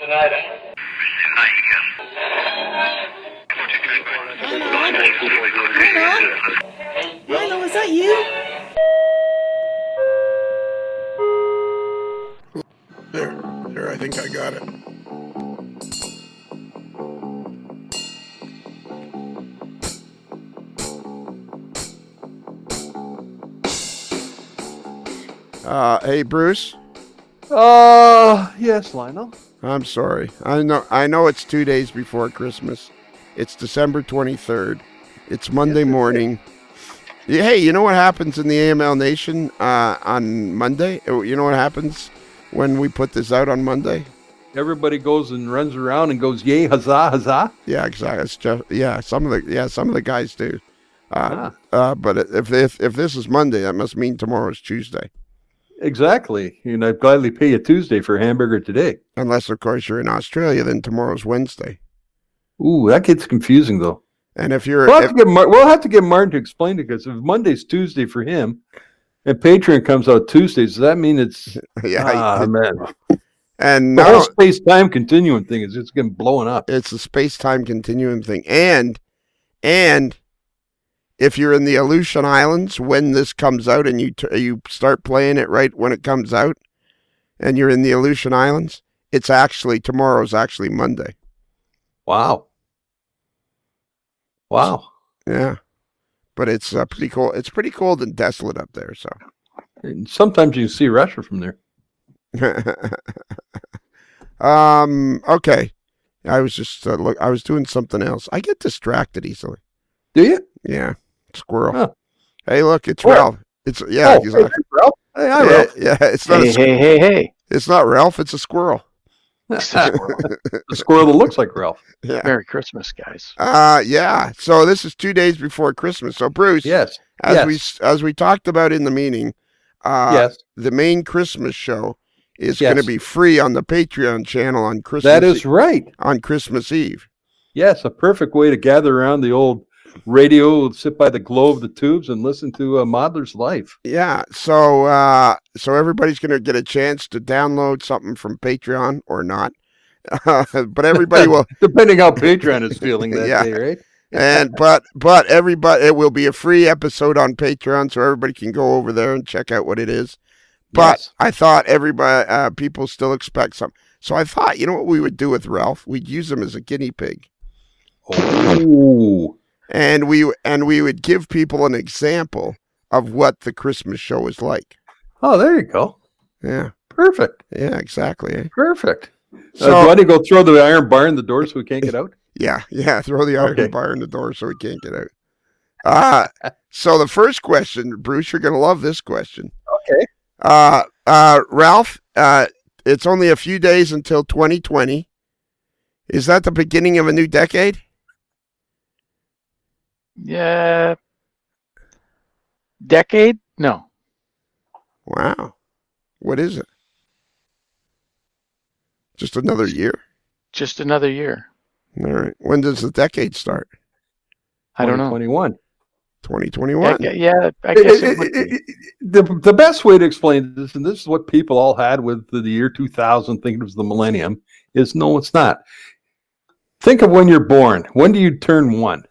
tonight, eh? Milo, is that you? There, I think I got it. Hey, Bruce. Yes, Lionel. I'm sorry. I know it's 2 days before Christmas. It's December 23rd. It's Monday morning. Hey, you know what happens in the AML Nation on Monday? You know what happens when we put this out on Monday? Everybody goes and runs around and goes, yay, huzzah, huzzah. Yeah, exactly. Some of the guys do. But if this is Monday, that must mean tomorrow's Tuesday. Exactly. And I'd gladly pay you Tuesday for a hamburger today. Unless, of course, you're in Australia, then tomorrow's Wednesday. Ooh, that gets confusing, though. And if you're... We'll have to get Martin to explain it, because if Monday's Tuesday for him, and Patreon comes out Tuesday, does that mean it's... man. And the whole space-time continuum thing is just getting blown up. It's a space-time continuum thing. And if you're in the Aleutian Islands when this comes out and you start playing it right when it comes out, and you're in the Aleutian Islands, tomorrow's actually Monday. Wow. Yeah. But it's pretty cold. It's pretty cold and desolate up there, so. And sometimes you can see Russia from there. Okay. I was just I was doing something else. I get distracted easily. Do you? Yeah. Squirrel. Huh. Hey, look, it's Squirrel. Ralph. It's exactly. Hey, Ralph. Hey, hi, Ralph. Yeah, it's not Hey. It's not Ralph, it's a squirrel. The squirrel that looks like Ralph. Yeah. Merry Christmas, guys. Yeah. So this is 2 days before Christmas. So Bruce, Yes. as we talked about in the meeting, yes. The main Christmas show is going to be free on the Patreon channel on Christmas. That is right. On Christmas Eve. Yes, a perfect way to gather around the old radio, sit by the glow of the tubes, and listen to Modler's Life. Yeah, so everybody's going to get a chance to download something from Patreon or not, but everybody will, depending how Patreon is feeling that day, right? And but everybody, it will be a free episode on Patreon, so everybody can go over there and check out what it is. But yes. I thought people still expect something, so I thought, you know what we would do with Ralph? We'd use him as a guinea pig. Oh. And we would give people an example of what the Christmas show is like. Oh, there you go. Yeah. Perfect. Yeah, exactly. Eh? Perfect. So, do you want to go throw the iron bar in the door so we can't get out? Yeah. Throw the iron bar in the door so we can't get out. So the first question, Bruce, you're going to love this question. Okay. Ralph, it's only a few days until 2020. Is that the beginning of a new decade? Yeah. Decade? No. Wow. What is it? Just another year? Just another year. All right. When does the decade start? I don't know. 2021. Yeah, I guess it would be. The best way to explain this, and this is what people all had with the year 2000, thinking it was the millennium, is no, it's not. Think of when you're born. When do you turn 1?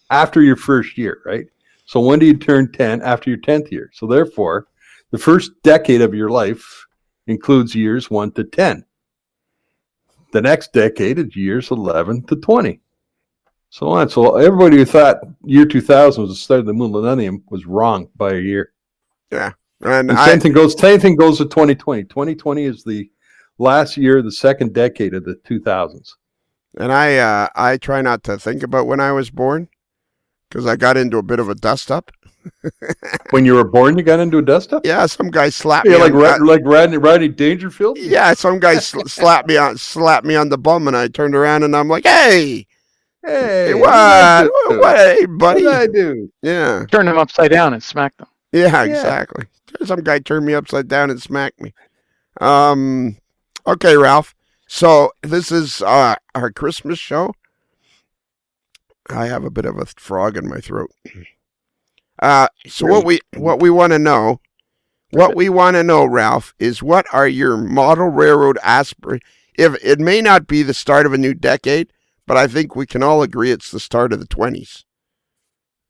After your first year, right? So when do you turn 10? After your 10th year. So therefore, the first decade of your life includes years 1 to 10. The next decade is years 11 to 20. So on. So everybody who thought year 2000 was the start of the millennium was wrong by a year. Yeah. And same thing goes to 2020. 2020 is the last year of the second decade of the 2000s. And I try not to think about when I was born, because I got into a bit of a dust-up. When you were born, you got into a dust-up? Yeah, some guy slapped me. Like Rodney Dangerfield? Yeah, some guy slapped me on the bum, and I turned around and I'm like, hey, what? Hey, buddy. What did I do? Yeah. Turn him upside down and smack them. Yeah, exactly. Some guy turned me upside down and smacked me. Okay, Ralph. So this is our Christmas show. I have a bit of a frog in my throat. So what we want to know, Ralph, is what are your model railroad if it may not be the start of a new decade, but I think we can all agree it's the start of the 20s.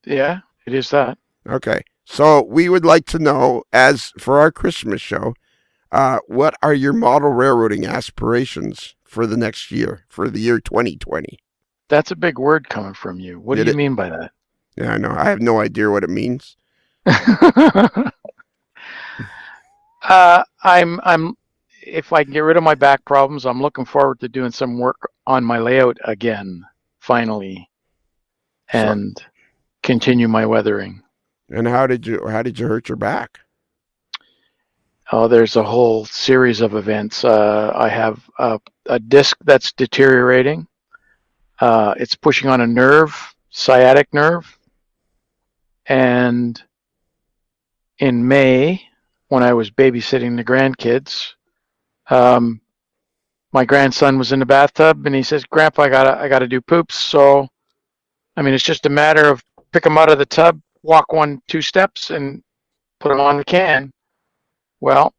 Yeah, it is that. Okay. So we would like to know, as for our Christmas show, what are your model railroading aspirations for the next year, for the year 2020? That's a big word coming from you. What do you mean by that? Yeah, I know. I have no idea what it means. I'm if I can get rid of my back problems, I'm looking forward to doing some work on my layout again, finally, and continue my weathering. And how did you hurt your back? Oh, there's a whole series of events. I have a disc that's deteriorating. It's pushing on a nerve, sciatic nerve, and in May, when I was babysitting the grandkids, my grandson was in the bathtub and he says, "Grandpa, I gotta do poops." So, I mean, it's just a matter of pick him out of the tub, walk 1-2 steps, and put him on the can. Well,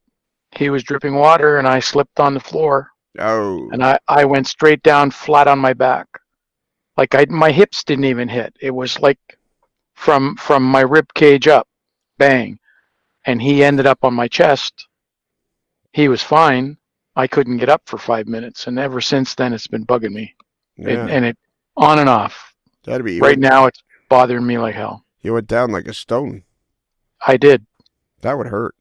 he was dripping water and I slipped on the floor. Oh. And I went straight down flat on my back. Like my hips didn't even hit. It was like from my rib cage up, bang. And he ended up on my chest. He was fine. I couldn't get up for 5 minutes, and ever since then it's been bugging me. Yeah. It on and off. That'd be right now. It's bothering me like hell. You went down like a stone. I did. That would hurt.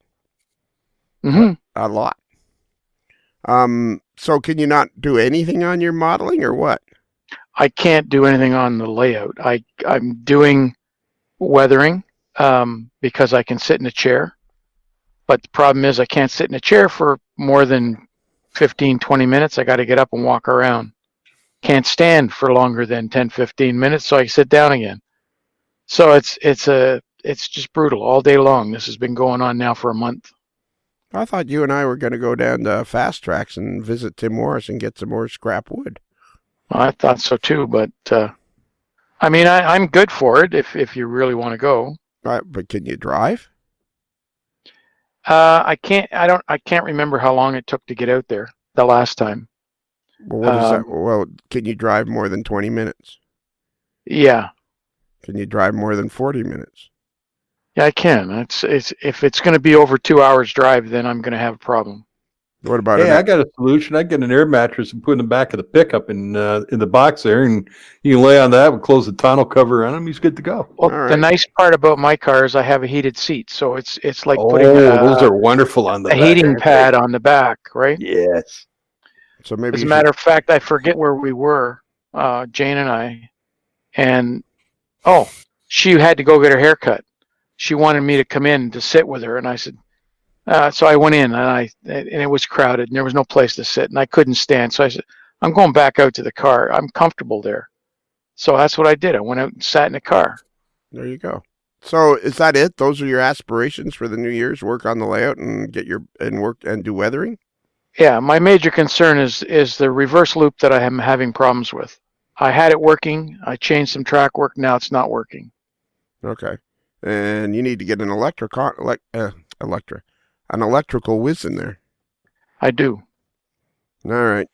Mm-hmm. A lot. So can you not do anything on your modeling or what? I can't do anything on the layout. I'm doing weathering because I can sit in a chair. But the problem is I can't sit in a chair for more than 15, 20 minutes. I got to get up and walk around. Can't stand for longer than 10, 15 minutes, so I sit down again. So it's just brutal all day long. This has been going on now for a month. I thought you and I were going to go down to Fast Tracks and visit Tim Morris and get some more scrap wood. Well, I thought so too, but I mean, I'm good for it if you really want to go. But can you drive? I can't remember how long it took to get out there the last time. Well, what is that? Well, can you drive more than 20 minutes? Yeah. Can you drive more than 40 minutes? Yeah, I can. It's if it's going to be over 2 hours drive, then I'm going to have a problem. What about Hey, I got a solution. I get an air mattress and put it in the back of the pickup in the box there, and you can lay on that. We'll close the tonneau cover on him. He's good to go. Well, All right. The nice part about my car is I have a heated seat, so it's like putting those are wonderful on the a back. heating pad on the back, right? Yes. So maybe As a matter of fact, I forget where we were, Jane and I, and she had to go get her hair cut. She wanted me to come in to sit with her, and I said, so I went in, and it was crowded, and there was no place to sit, and I couldn't stand. So I said, I'm going back out to the car. I'm comfortable there. So that's what I did. I went out and sat in the car. There you go. So is that it? Those are your aspirations for the New Year's? Work on the layout and work and do weathering? Yeah, my major concern is the reverse loop that I am having problems with. I had it working. I changed some track work. Now it's not working. Okay. And you need to get an electrical whiz in there. I do. All right.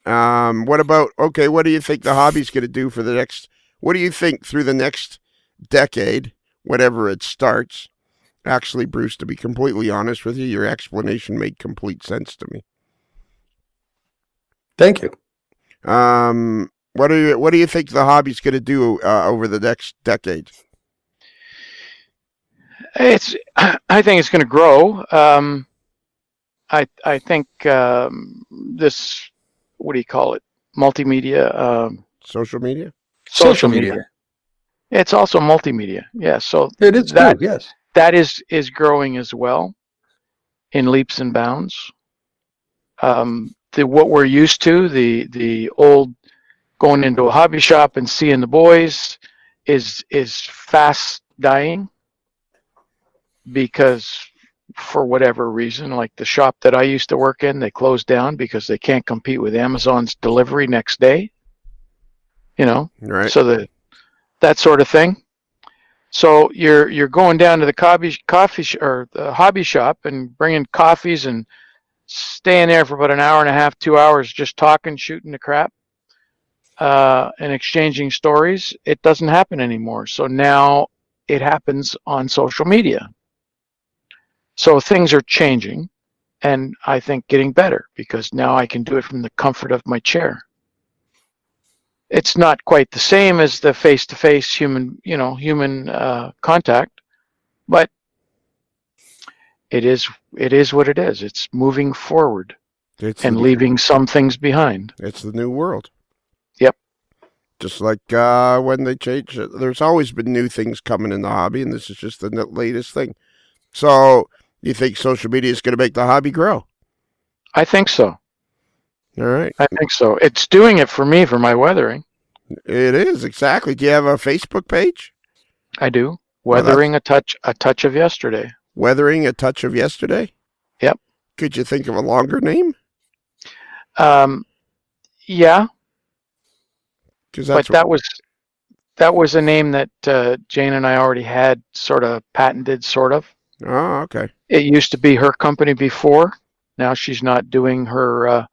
What do you think the hobby's going to do for the next, what do you think through the next decade, whatever it starts? Actually, Bruce, to be completely honest with you, your explanation made complete sense to me. Thank you. What do you think the hobby's going to do over the next decade? I think it's going to grow. I think this, what do you call it? Multimedia. Social media? Social media. It's also multimedia. Yeah. So it is good. Yes. That is growing as well in leaps and bounds. What we're used to, the old going into a hobby shop and seeing the boys is fast dying because for whatever reason, like the shop that I used to work in, they closed down because they can't compete with Amazon's delivery next day. Right. So that sort of thing. So you're going down to the the hobby shop and bringing coffees and staying there for about an hour and a half, 2 hours, just talking, shooting the crap, and exchanging stories, it doesn't happen anymore. So now it happens on social media. So things are changing, and I think getting better, because now I can do it from the comfort of my chair. It's not quite the same as the face-to-face human contact, but it is what it is. It's moving forward and leaving some things behind. It's the new world. Yep. Just like when they change it, there's always been new things coming in the hobby, and this is just the latest thing. So you think social media is going to make the hobby grow? I think so. All right. I think so. It's doing it for me, for my weathering. It is, exactly. Do you have a Facebook page? I do. Weathering a touch of yesterday. Weathering a touch of yesterday? Yep. Could you think of a longer name? Yeah. But that was a name that Jane and I already had sort of patented, sort of. Oh, okay. It used to be her company before. Now she's not doing her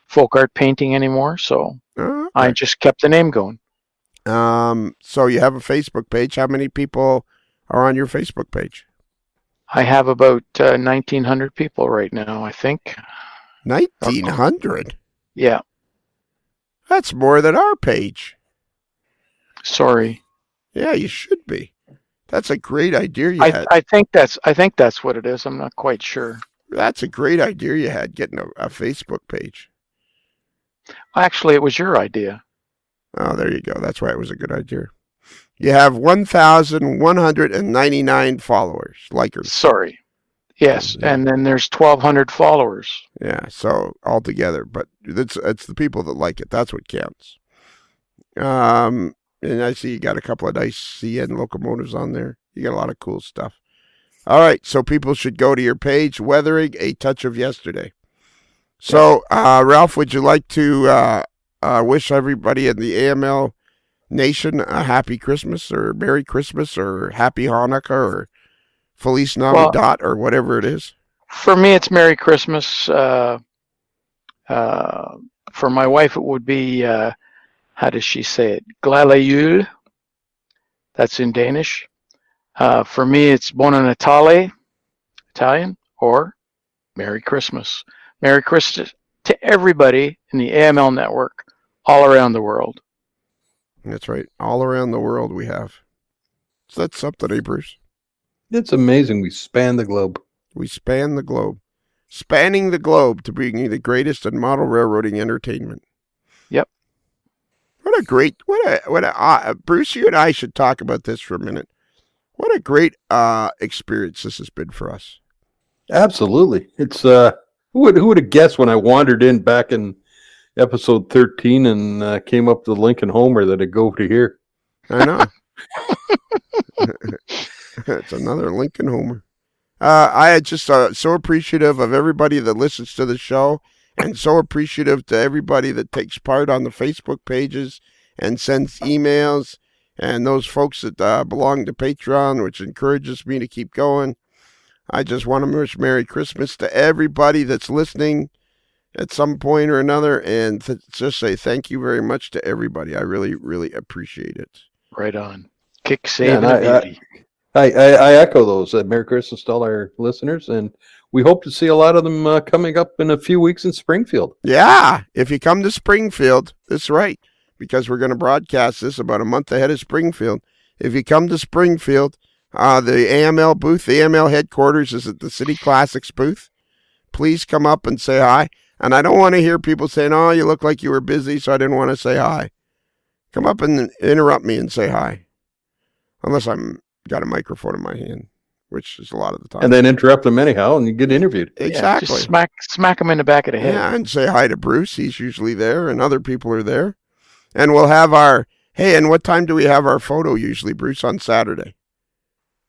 folk art painting anymore, so okay. I just kept the name going. So you have a Facebook page. How many people are on your Facebook page? I have about 1,900 people right now, I think. 1,900? Yeah. That's more than our page. Sorry. Yeah, you should be. That's a great idea you had. I think that's what it is. I'm not quite sure. That's a great idea you had, getting a Facebook page. Actually, it was your idea. Oh, there you go. That's why it was a good idea. You have 1,199 followers, likers. Sorry. Yes, yeah. And then there's 1,200 followers. Yeah, so altogether, but it's the people that like it. That's what counts. And I see you got a couple of nice CN locomotives on there. You got a lot of cool stuff. All right, so people should go to your page, Weathering a Touch of Yesterday. So, Ralph, would you like to wish everybody in the AML Nation a happy Christmas or Merry Christmas or Happy Hanukkah or Feliz Navidad or whatever it is? For me, it's Merry Christmas. For my wife, it would be, how does she say it? Glade Jul. That's in Danish. For me, it's Buon Natale, Italian, or Merry Christmas. Merry Christmas to everybody in the AML network all around the world. That's right. All around the world we have. So that's something, eh, Bruce? It's amazing. We span the globe. We span the globe. Spanning the globe to bring you the greatest in model railroading entertainment. Yep. Bruce, you and I should talk about this for a minute. What a great experience this has been for us. Absolutely. It's who would have guessed when I wandered in back in episode 13 and came up to Lincoln Homer that I'd go to here. I know. It's another Lincoln Homer. I am just so appreciative of everybody that listens to the show, and so appreciative to everybody that takes part on the Facebook pages and sends emails, and those folks that belong to Patreon, which encourages me to keep going. I just want to wish Merry Christmas to everybody that's listening at some point or another, and just say thank you very much to everybody. I really, really appreciate it. Right on. Kick, save, and beauty. I echo those. Merry Christmas to all our listeners, and we hope to see a lot of them coming up in a few weeks in Springfield. Yeah, if you come to Springfield, that's right, because we're going to broadcast this about a month ahead of Springfield. If you come to Springfield, the AML booth, the AML headquarters is at the City Classics booth. Please come up and say hi. And I don't want to hear people saying, oh, you look like you were busy, so I didn't want to say hi. Come up and interrupt me and say hi. Unless I'm got a microphone in my hand, which is a lot of the time. And then interrupt them anyhow, and you get interviewed. Exactly. Yeah, just smack them in the back of the head. Yeah, and say hi to Bruce. He's usually there, and other people are there. And we'll have hey, and what time do we have our photo usually, Bruce, on Saturday?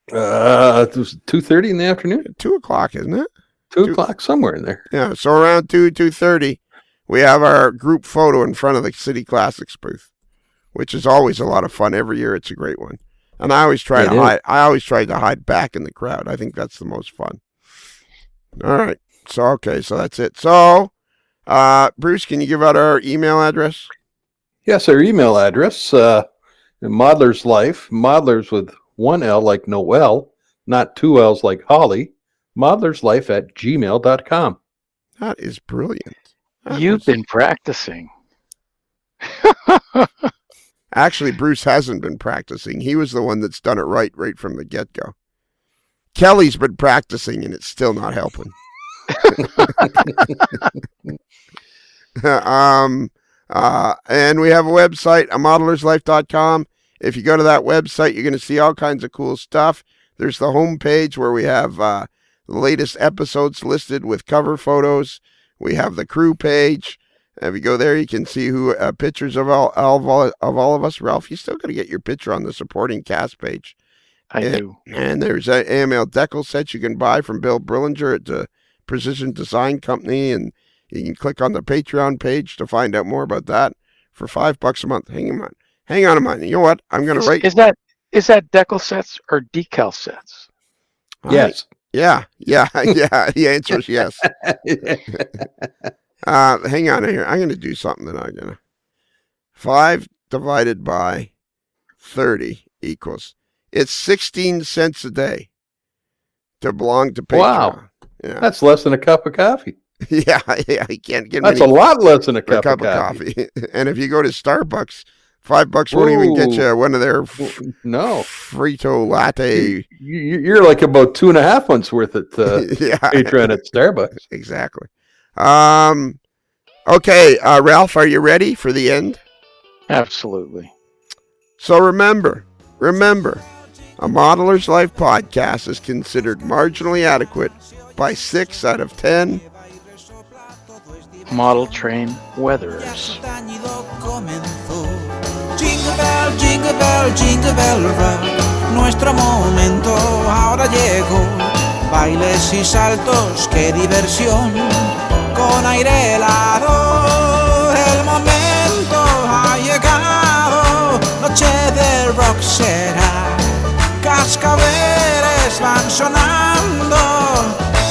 It was 2:30 in the afternoon. 2 o'clock, isn't it? 2 o'clock, somewhere in there. Yeah, so around 2:30, we have our group photo in front of the City Classics booth, which is always a lot of fun. Every year, it's a great one. And I always try to hide back in the crowd. I think that's the most fun. All right. So that's it. So, Bruce, can you give out our email address? Yes, our email address, Modeler's Life, modelers with one L like Noel, not two L's like Holly, modelerslife@gmail.com. That is brilliant. You've been practicing. Actually, Bruce hasn't been practicing. He was the one that's done it right from the get-go. Kelly's been practicing, and it's still not helping. And we have a website, modelerslife.com. If you go to that website, you're going to see all kinds of cool stuff. There's the home page where we have the latest episodes listed with cover photos. We have the crew page. If you go there, you can see who pictures of all of us. Ralph, you still got to get your picture on the supporting cast page. I do. And there's an AML decal set you can buy from Bill Brillinger at the Precision Design Company, and you can click on the Patreon page to find out more about that for $5 a month. Hang on a minute. You know what? I'm going to write. Is that decal sets or decal sets? Yes. Yeah. The answer is yes. Hang on here. I'm going to do something that I'm going to. 5 divided by 30 equals. It's 16 cents a day to belong to Patreon. Wow. Yeah. That's less than a cup of coffee. Yeah, you can't get That's a lot less than a cup of coffee. And if you go to Starbucks, $5 won't even get you one of their Frito latte. You're like about 2.5 months worth at Patreon at Starbucks. Exactly. Okay, Ralph, are you ready for the end? Absolutely. So remember, a Modeler's Life podcast is considered marginally adequate by 6 out of 10 model train weatherers. Jingle bell rock, nuestro momento ahora llegó. Bailes y saltos, qué diversión, con aire helado. El momento ha llegado, noche de rock será. Cascabeles van sonando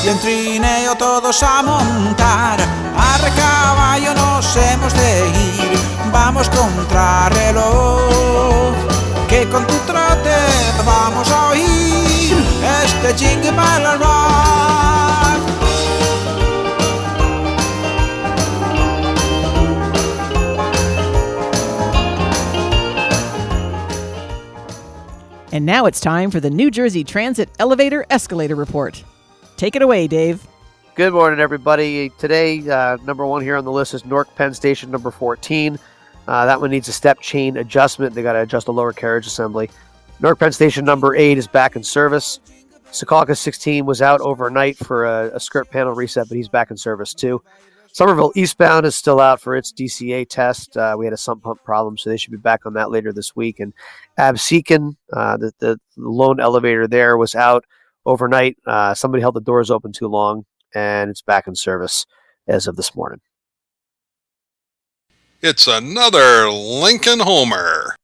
y en trineo todos a montar. A caballo nos hemos de ir, vamos contra reloj, que con tu trote vamos a oír este Jingle Bell Rock. And now it's time for the New Jersey Transit Elevator Escalator Report. Take it away, Dave. Good morning, everybody. Today, number 1 here on the list is Newark Penn Station number 14. That one needs a step chain adjustment. They got to adjust the lower carriage assembly. Newark Penn Station number 8 is back in service. Secaucus 16 was out overnight for a skirt panel reset, but he's back in service too. Somerville eastbound is still out for its DCA test. We had a sump pump problem, so they should be back on that later this week. And Absecon, the lone elevator there, was out overnight. Somebody held the doors open too long, and it's back in service as of this morning. It's another Lincoln Homer.